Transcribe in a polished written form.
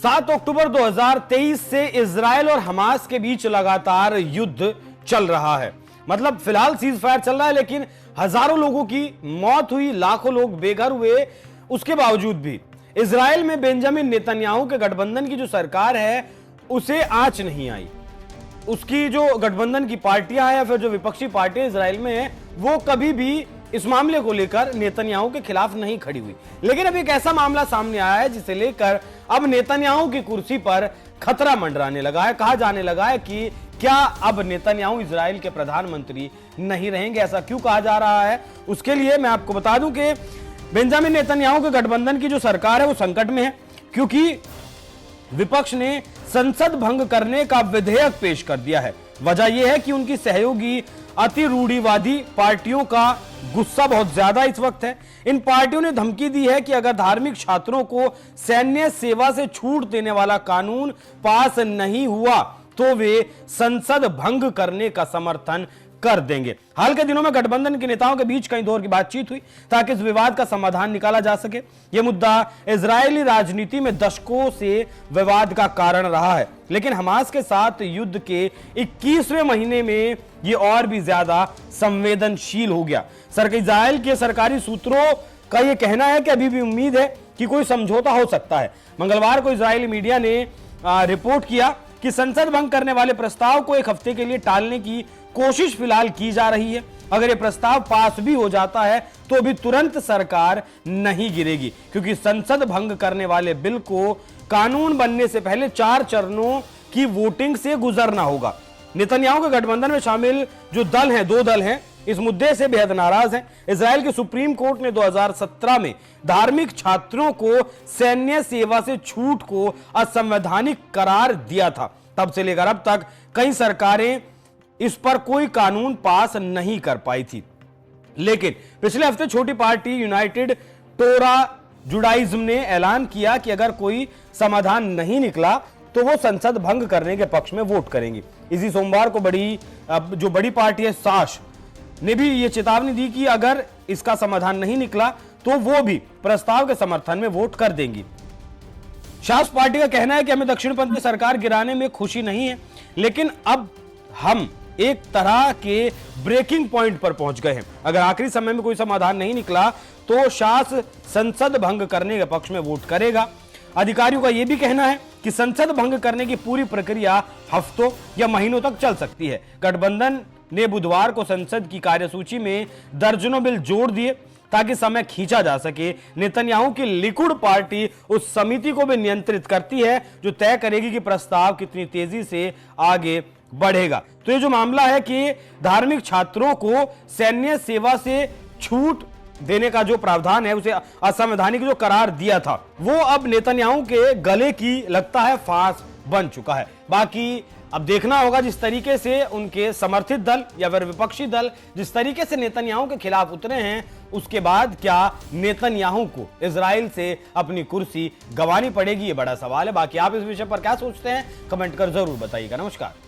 7 अक्टूबर 2023 से इजरायल और हमास के बीच लगातार युद्ध चल रहा है। मतलब फिलहाल सीज फायर चल रहा है, लेकिन हजारों लोगों की मौत हुई, लाखों लोग बेघर हुए। उसके बावजूद भी इजरायल में बेंजामिन नेतन्याहू के गठबंधन की जो सरकार है उसे आंच नहीं आई। उसकी जो गठबंधन की पार्टियां हैं या फिर जो विपक्षी पार्टियां इजरायल में है, वो कभी भी इस मामले को लेकर नेतन्याहू के खिलाफ नहीं खड़ी हुई। लेकिन अब एक ऐसा मामला सामने आया है जिसे लेकर अब नेतन्याहू की कुर्सी पर खतरा मंडराने लगा है। कहा जाने लगा है कि क्या अब नेतन्याहू इजरायल के प्रधानमंत्री नहीं रहेंगे। ऐसा क्यों कहा जा रहा है, उसके लिए मैं आपको बता दूं कि बेंजामिन नेतन्याहू के गठबंधन की जो सरकार है वो संकट में है, क्योंकि विपक्ष ने संसद भंग करने का विधेयक पेश कर दिया है। वजह यह है कि उनकी सहयोगी अति रूढ़िवादी पार्टियों का गुस्सा बहुत ज्यादा इस वक्त है। इन पार्टियों ने धमकी दी है कि अगर धार्मिक छात्रों को सैन्य सेवा से छूट देने वाला कानून पास नहीं हुआ तो वे संसद भंग करने का समर्थन कर देंगे। हाल के दिनों में गठबंधन के नेताओं के बीच कई दौर की बातचीत हुई ताकि इस विवाद का समाधान निकाला जा सके। यह मुद्दा इजरायली राजनीति में दशकों से विवाद का कारण रहा है, लेकिन हमास के साथ युद्ध के 21वें महीने में यह और भी ज्यादा संवेदनशील हो गया। इजरायल के सरकारी सूत्रों का यह कहना है कि अभी भी उम्मीद है कि कोई समझौता हो सकता है। मंगलवार को इजरायली मीडिया ने रिपोर्ट किया कि संसद भंग करने वाले प्रस्ताव को एक हफ्ते के लिए टालने की कोशिश फिलहाल की जा रही है। अगर यह प्रस्ताव पास भी हो जाता है तो भी तुरंत सरकार नहीं गिरेगी, क्योंकि संसद भंग करने वाले बिल को कानून बनने से पहले 4 चरणों की वोटिंग से गुजरना होगा। नेतन्याहू के गठबंधन में शामिल जो दल हैं, 2 दल हैं, इस मुद्दे से बेहद नाराज हैं। इजरायल के सुप्रीम कोर्ट ने 2017 में धार्मिक छात्रों को सैन्य सेवा से छूट को असंवैधानिक करार दिया था। तब से लेकर अब तक कई सरकारें इस पर कोई कानून पास नहीं कर पाई थी, लेकिन पिछले हफ्ते छोटी पार्टी यूनाइटेड टोरा जुडाइज्म ने ऐलान किया कि अगर कोई समाधान नहीं निकला तो वो संसद भंग करने के पक्ष में वोट करेंगी। इसी सोमवार को जो बड़ी पार्टी है साश ने भी ये चेतावनी दी कि अगर इसका समाधान नहीं निकला तो वो भी प्रस्ताव के समर्थन में वोट कर देंगी। शास पार्टी का कहना है कि हमें दक्षिणपंथी सरकार गिराने में खुशी नहीं है, लेकिन अब हम एक तरह के ब्रेकिंग पॉइंट पर पहुंच गए हैं। अगर आखिरी समय में कोई समाधान नहीं निकला तो शास संसद भंग करने के पक्ष में वोट करेगा। अधिकारियों का यह भी कहना है कि संसद भंग करने की पूरी प्रक्रिया हफ्तों या महीनों तक चल सकती है। गठबंधन ने बुधवार को संसद की कार्यसूची में दर्जनों बिल जोड़ दिए ताकि समय खींचा जा सके। नेतन्याहू की लिकुड पार्टी उस समिति को भी नियंत्रित करती है जो तय करेगी कि प्रस्ताव कितनी तेजी से आगे बढ़ेगा। तो ये जो मामला है कि धार्मिक छात्रों को सैन्य सेवा से छूट देने का जो प्रावधान है, उसे असंवैधानिक जो करार दिया था, वो अब नेतन्याहू के गले की लगता है फांस बन चुका है। बाकी अब देखना होगा जिस तरीके से उनके समर्थित दल या फिर विपक्षी दल जिस तरीके से नेतन्याहू के खिलाफ उतरे हैं, उसके बाद क्या नेतन्याहू को इजराइल से अपनी कुर्सी गंवानी पड़ेगी, ये बड़ा सवाल है। बाकी आप इस विषय पर क्या सोचते हैं, कमेंट कर जरूर बताइएगा। नमस्कार।